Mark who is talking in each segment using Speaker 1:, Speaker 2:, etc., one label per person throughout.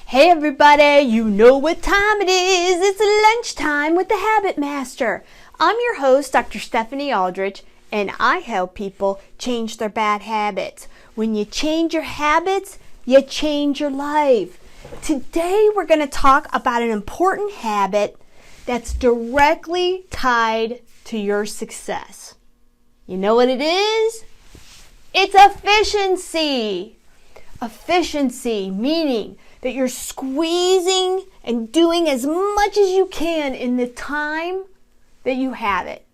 Speaker 1: Hey everybody, you know what time it is. It's lunchtime with the Habit Master. I'm your host, Dr. Stephanie Aldrich, and I help people change their bad habits. When you change your habits, you change your life. Today we're going to talk about an important habit that's directly tied to your success. You know what it is? It's efficiency. Efficiency, meaning that you're squeezing and doing as much as you can in the time that you have it,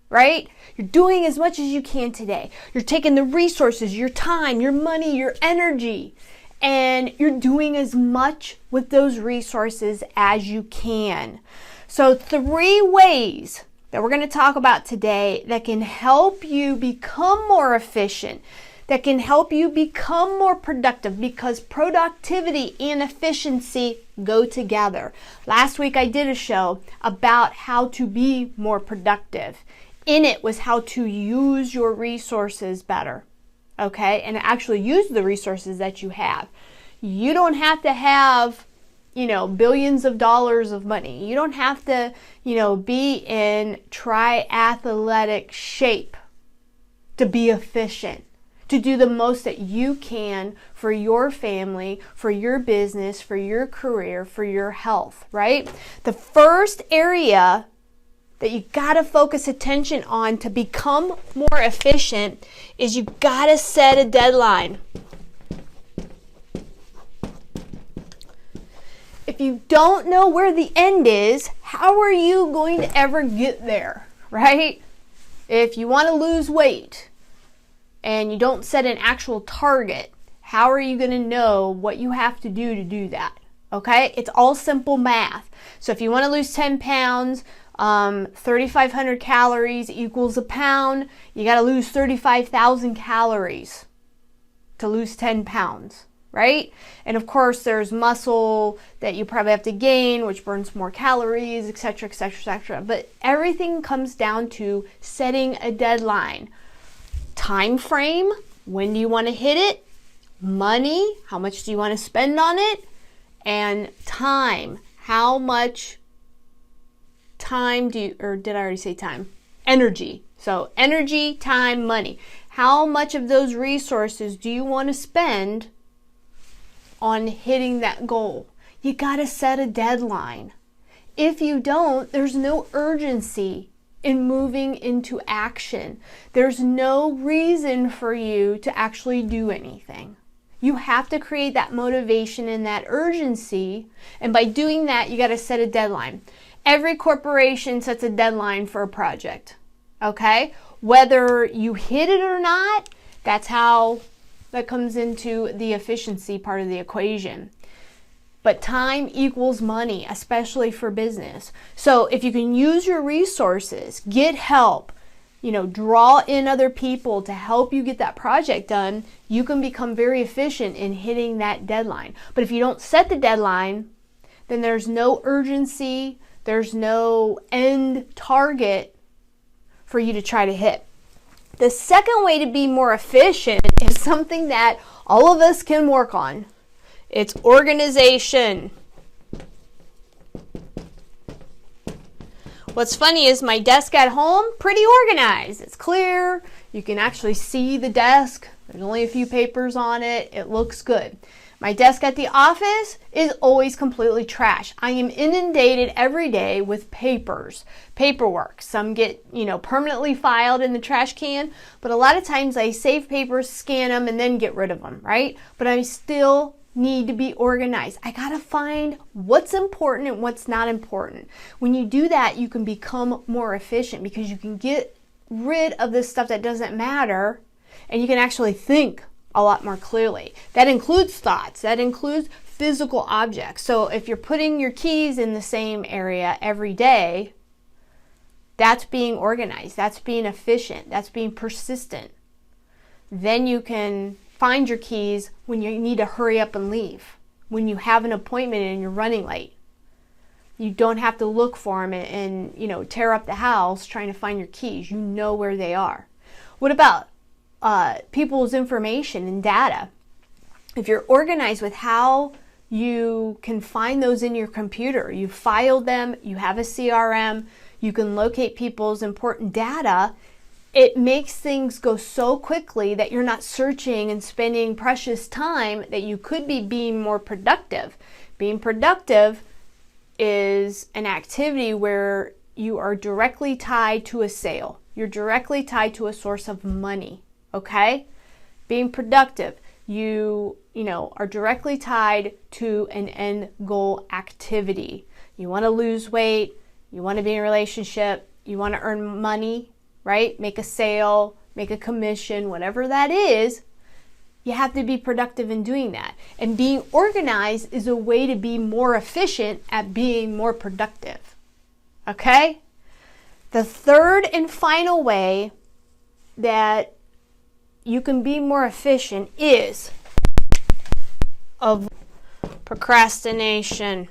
Speaker 1: right? You're doing as much as you can today. You're taking the resources, your time, your money, your energy, and you're doing as much with those resources as you can. So 3 ways that we're going to talk about today that can help you become more efficient, that can help you become more productive, because productivity and efficiency go together. Last week I did a show about how to be more productive. In it was how to use your resources better, okay? And actually use the resources that you have. You don't have to have, billions of dollars of money. You don't have to, be in triathletic shape to be efficient, to do the most that you can for your family, for your business, for your career, for your health, right? The first area that you gotta focus attention on to become more efficient is you gotta set a deadline. If you don't know where the end is, how are you going to ever get there, right? If you want to lose weight, and you don't set an actual target, how are you going to know what you have to do that? Okay? It's all simple math. So if you want to lose 10 pounds, 3,500 calories equals a pound. You got to lose 35,000 calories to lose 10 pounds, right? And of course, there's muscle that you probably have to gain, which burns more calories, etc., etc., etc. But everything comes down to setting a deadline. Time frame, when do you want to hit it? Money, how much do you want to spend on it? And time, how much time do you, or did I already say time? Energy. So energy, time, money. How much of those resources do you want to spend on hitting that goal? You got to set a deadline. If you don't, there's no urgency in moving into action. There's no reason for you to actually do anything. You have to create that motivation and that urgency, and by doing that, you got to set a deadline. Every corporation sets a deadline for a project, okay? Whether you hit it or not, that's how that comes into the efficiency part of the equation. But time equals money, especially for business. So if you can use your resources, get help, draw in other people to help you get that project done, you can become very efficient in hitting that deadline. But if you don't set the deadline, then there's no urgency, there's no end target for you to try to hit. The second way to be more efficient is something that all of us can work on. It's organization. What's funny is my desk at home, pretty organized. It's clear. You can actually see the desk. There's only a few papers on it. It looks good. My desk at the office is always completely trash. I am inundated every day with paperwork. Some get, permanently filed in the trash can, but a lot of times I save papers, scan them, and then get rid of them, right? But I still need to be organized. I gotta find what's important and what's not important. When you do that, you can become more efficient because you can get rid of this stuff that doesn't matter, and you can actually think a lot more clearly. That includes thoughts. That includes physical objects. So if you're putting your keys in the same area every day, that's being organized. That's being efficient. That's being persistent. Then you can find your keys when you need to hurry up and leave, when you have an appointment and you're running late. You don't have to look for them and tear up the house trying to find your keys. You know where they are. What about people's information and data? If you're organized with how You can find those in your computer. You filed them, you have a CRM, you can locate people's important data. It makes things go so quickly that you're not searching and spending precious time, that you could be being more productive. Being productive is an activity where you are directly tied to a sale. You're directly tied to a source of money, okay? Being productive, you are directly tied to an end goal activity. You want to lose weight, you want to be in a relationship, you want to earn money, right? Make a sale, make a commission, whatever that is. You have to be productive in doing that. And being organized is a way to be more efficient at being more productive. Okay? The third and final way that you can be more efficient is of procrastination.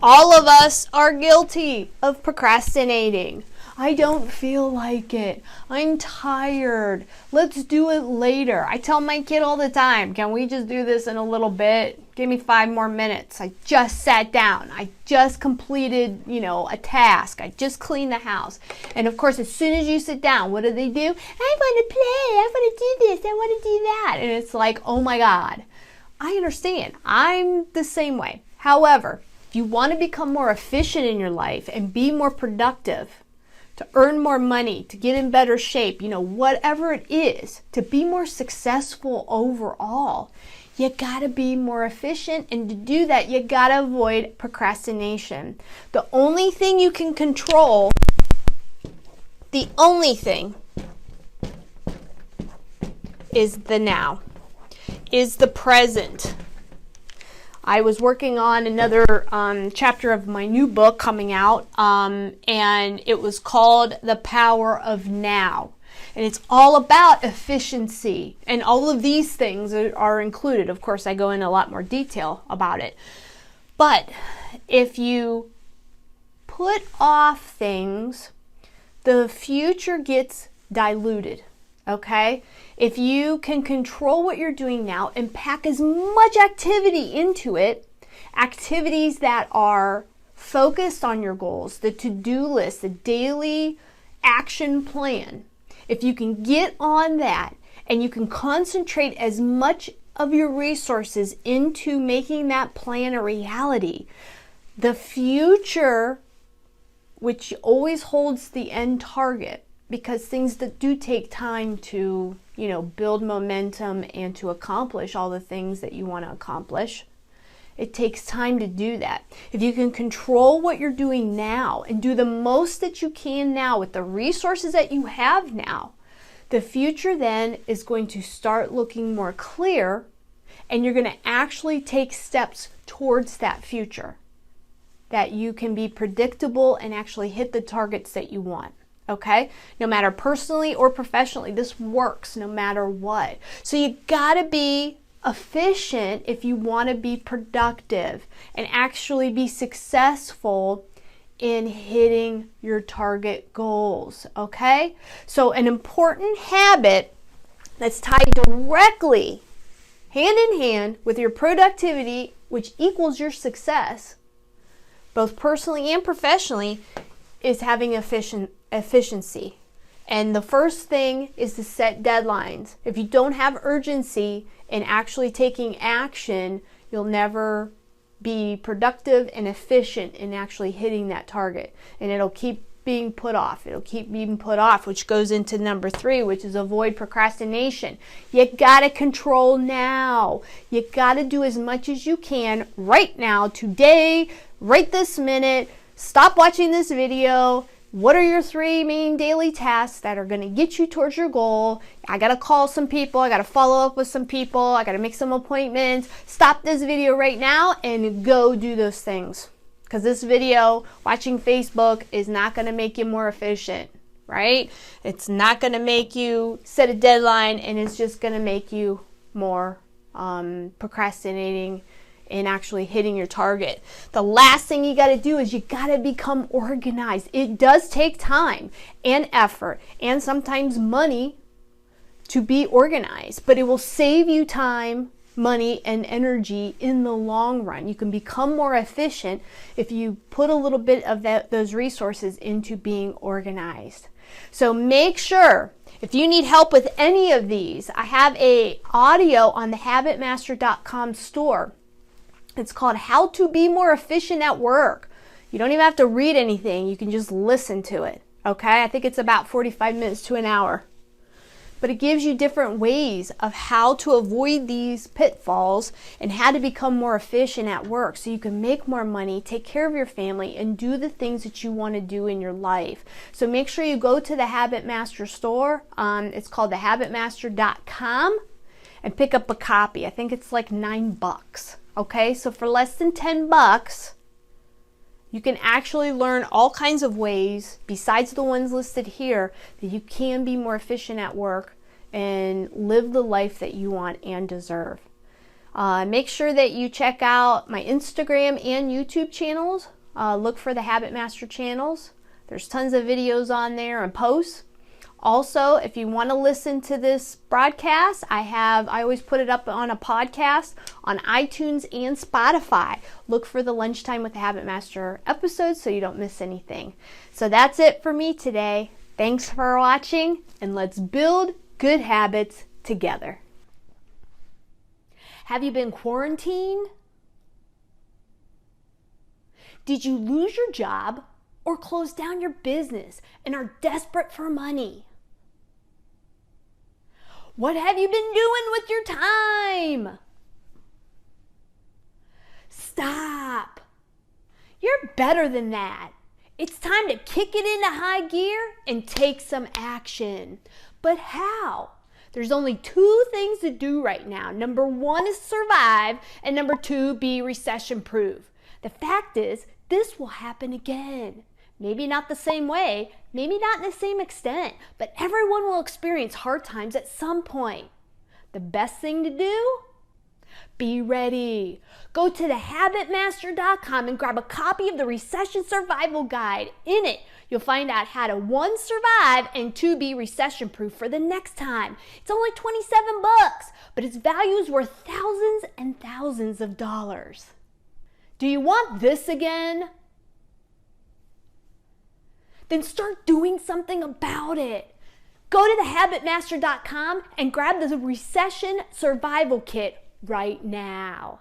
Speaker 1: All of us are guilty of procrastinating. I don't feel like it. I'm tired. Let's do it later. I tell my kid all the time, can we just do this in a little bit? Give me 5 more minutes. I just sat down. I just completed, a task. I just cleaned the house. And of course, as soon as you sit down, what do? I want to play. I want to do this. I want to do that. And it's like, oh my God. I understand. I'm the same way. However, if you want to become more efficient in your life and be more productive, to earn more money, to get in better shape, whatever it is, to be more successful overall, you gotta be more efficient. And to do that, you gotta avoid procrastination. The only thing you can control, the only thing is the now, is the present. I was working on another chapter of my new book coming out, and it was called The Power of Now. And it's all about efficiency, and all of these things are included. Of course, I go into a lot more detail about it. But if you put off things, the future gets diluted. Okay? If you can control what you're doing now and pack as much activity into it, activities that are focused on your goals, the to-do list, the daily action plan, if you can get on that and you can concentrate as much of your resources into making that plan a reality, the future, which always holds the end target, because things that do take time to, build momentum and to accomplish all the things that you want to accomplish, it takes time to do that. If you can control what you're doing now and do the most that you can now with the resources that you have now, the future then is going to start looking more clear, and you're going to actually take steps towards that future, that you can be predictable and actually hit the targets that you want. Okay? No matter personally or professionally, this works no matter what. So you gotta be efficient if you want to be productive and actually be successful in hitting your target goals. Okay? So an important habit that's tied directly, hand in hand with your productivity, which equals your success, both personally and professionally, is having efficiency. And the first thing is to set deadlines. If you don't have urgency in actually taking action, you'll never be productive and efficient in actually hitting that target. And it'll keep being put off. It'll keep being put off, which goes into number 3, which is avoid procrastination. You gotta control now. You gotta do as much as you can right now, today, right this minute. Stop watching this video. What are your 3 main daily tasks that are going to get you towards your goal? I got to call some people. I got to follow up with some people. I got to make some appointments. Stop this video right now and go do those things. Because this video, watching Facebook, is not going to make you more efficient, right? It's not going to make you set a deadline, and it's just going to make you more procrastinating in actually hitting your target. The last thing you got to do is you got to become organized. It does take time and effort and sometimes money to be organized, but it will save you time, money, and energy in the long run. You can become more efficient if you put a little bit of those resources into being organized. So make sure, if you need help with any of these, I have an audio on the habitmaster.com store. It's called How to Be More Efficient at Work. You don't even have to read anything. You can just listen to it. Okay? I think it's about 45 minutes to an hour. But it gives you different ways of how to avoid these pitfalls and how to become more efficient at work so you can make more money, take care of your family, and do the things that you want to do in your life. So make sure you go to the Habit Master store. It's called thehabitmaster.com, and pick up a copy. I think it's like $9. Okay, so for less than $10, you can actually learn all kinds of ways, besides the ones listed here, that you can be more efficient at work and live the life that you want and deserve. Make sure that you check out my Instagram and YouTube channels. Look for the Habit Master channels. There's tons of videos on there and posts. Also, if you want to listen to this broadcast, I always put it up on a podcast on iTunes and Spotify. Look for the Lunchtime with the Habit Master episodes so you don't miss anything. So that's it for me today. Thanks for watching, and let's build good habits together. Have you been quarantined? Did you lose your job or close down your business and are desperate for money? What have you been doing with your time? Stop. You're better than that. It's time to kick it into high gear and take some action. But how? There's only two things to do right now. Number one is survive, and number two, be recession proof. The fact is, this will happen again. Maybe not the same way, maybe not in the same extent, but everyone will experience hard times at some point. The best thing to do? Be ready. Go to thehabitmaster.com and grab a copy of the Recession Survival Guide. In it, you'll find out how to 1, survive, and 2, be recession proof for the next time. It's only $27, but its value is worth thousands and thousands of dollars. Do you want this again? Then start doing something about it. Go to thehabitmaster.com and grab the Recession Survival Kit right now.